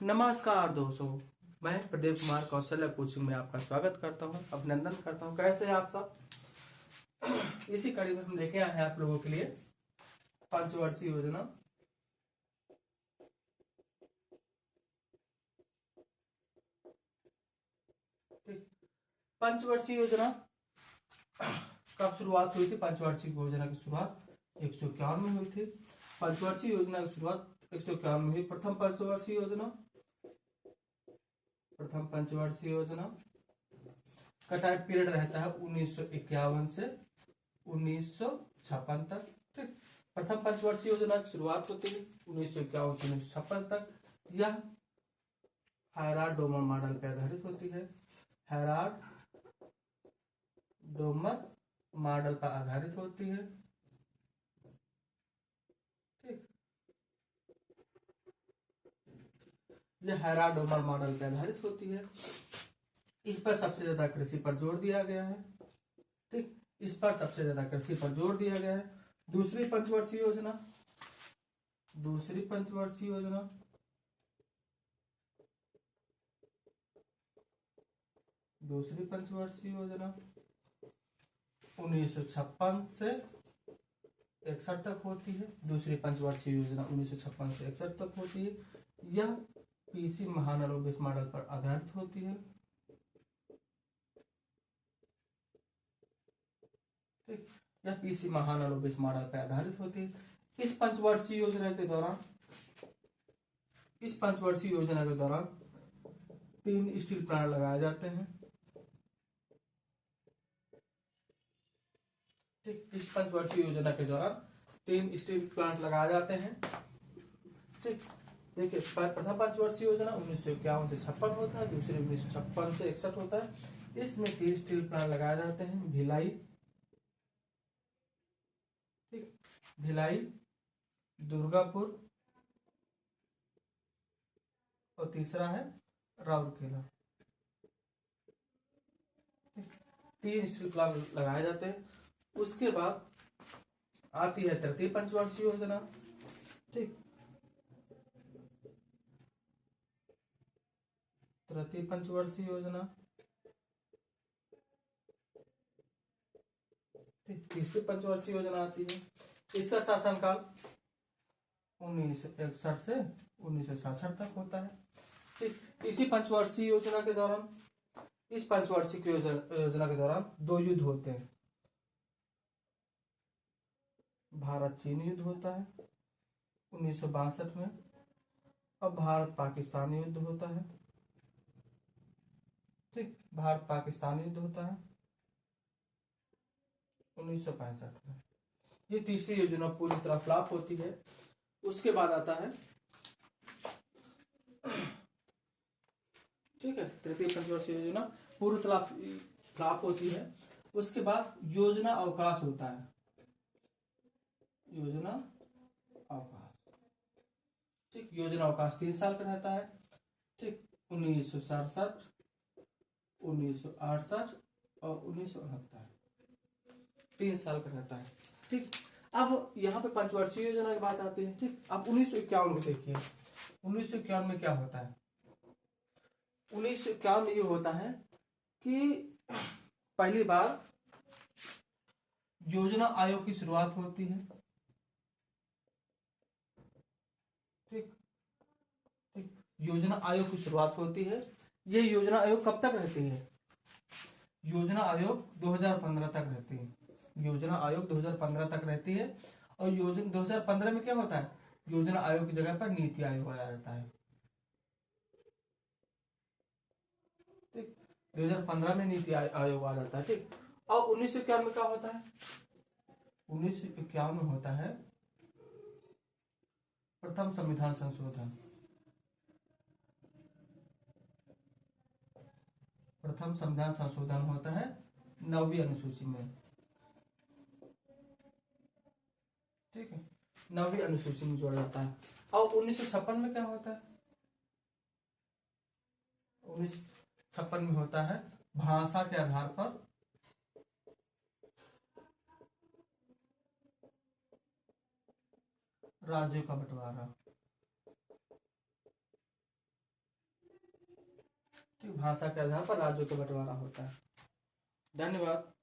नमस्कार दोस्तों, मैं प्रदीप कुमार कौशल्या कोचिंग में आपका स्वागत करता हूं, अभिनंदन करता हूं। कैसे हैं आप सब? इसी कड़ी में हम लेके आए हैं आप लोगों के लिए पंचवर्षीय योजना। ठीक, पंचवर्षीय योजना कब शुरुआत हुई थी? पंचवर्षीय योजना की शुरुआत 151 में हुई थी। पंचवर्षीय योजना की शुरुआत 151 में हुई। प्रथम पंचवर्षीय योजना का टाइम पीरियड रहता है 1951 से 1956 तक। ठीक, प्रथम पंचवर्षीय योजना की शुरुआत होती है 1951 से 1956 तक। यह हैराल्ड डोमर मॉडल पर आधारित होती है। हैराल्ड डोमर मॉडल पर आधारित होती है। ठीक, यह हैराल्ड डोमर मॉडल पर आधारित होती है। इस पर सबसे ज्यादा कृषि पर जोर दिया गया है। ठीक, इस पर सबसे ज्यादा कृषि पर जोर दिया गया है। दूसरी पंचवर्षीय योजना दूसरी पंचवर्षीय योजना 1956 से 61 तक होती है। दूसरी पंचवर्षीय योजना 1956 से 61 तक होती है। यह पीसी महालनोबिस मॉडल पर आधारित होती है। ठीक, यह पीसी महालनोबिस मॉडल पर आधारित होती है। इस पंचवर्षीय योजना के दौरान 3 स्टील प्लांट लगाए जाते हैं। ठीक, इस पंचवर्षीय योजना के दौरान 3 स्टील प्लांट लगाए जाते हैं। ठीक, देखिए, प्रथम पंचवर्षीय योजना 1951 से 56 होता है। दूसरी 1956 से 61 होता है। इसमें 3 स्टील प्लांट लगाए जाते हैं। भिलाई, ठीक, भिलाई, दुर्गापुर और तीसरा है राउरकेला। 3 स्टील प्लांट लगाए जाते हैं। उसके बाद आती है तृतीय पंचवर्षीय योजना। ठीक, तृतीय पंचवर्षीय योजना। तीसरी पंचवर्षीय योजना आती है। इसका शासनकाल 1961 से 1966 तक होता है। ठीक, इसी पंचवर्षीय योजना के दौरान इस पंचवर्षीय योजना के दौरान 2 युद्ध होते हैं। भारत चीन युद्ध होता है 1962 में और भारत पाकिस्तान युद्ध होता है। ठीक, भारत पाकिस्तान युद्ध होता है 1965 में। ये तीसरी योजना पूरी तरह फ्लॉप होती है। उसके बाद आता है, ठीक है, तृतीय पंचवर्षीय योजना पूरी तरह फ्लॉप होती है। उसके बाद योजना अवकाश होता है। योजना अवकाश, ठीक, योजना अवकाश 3 साल का रहता है। ठीक, 1967, 1968 और 1969, 3 साल का रहता है। ठीक, अब यहाँ पे पंचवर्षीय योजना की बात आती है। ठीक, अब 1951 में देखिए, 1951 में क्या होता है? 1951 में ये होता है कि पहली बार योजना आयोग की शुरुआत होती है। ठीक, ठीक, योजना आयोग की शुरुआत होती है। ये योजना आयोग कब तक रहती है? योजना आयोग 2015 तक रहती है। योजना आयोग 2015 तक रहती है। और योजना 2015 में क्या होता है? योजना आयोग की जगह पर नीति आयोग आ जाता है। ठीक, 2015 में नीति आयोग आ जाता है। ठीक, और 1951 में क्या होता है? 1951 में होता है प्रथम संविधान संशोधन। प्रथम संविधान संशोधन होता है 9वीं अनुसूची में। ठीक है, 9वीं अनुसूची में जोड़ा जाता है। और 1956 में क्या होता है? 1956 में होता है भाषा के आधार पर राज्यों का बंटवारा। ठीक, भाषा के आधार पर राज्यों का बंटवारा होता है। धन्यवाद।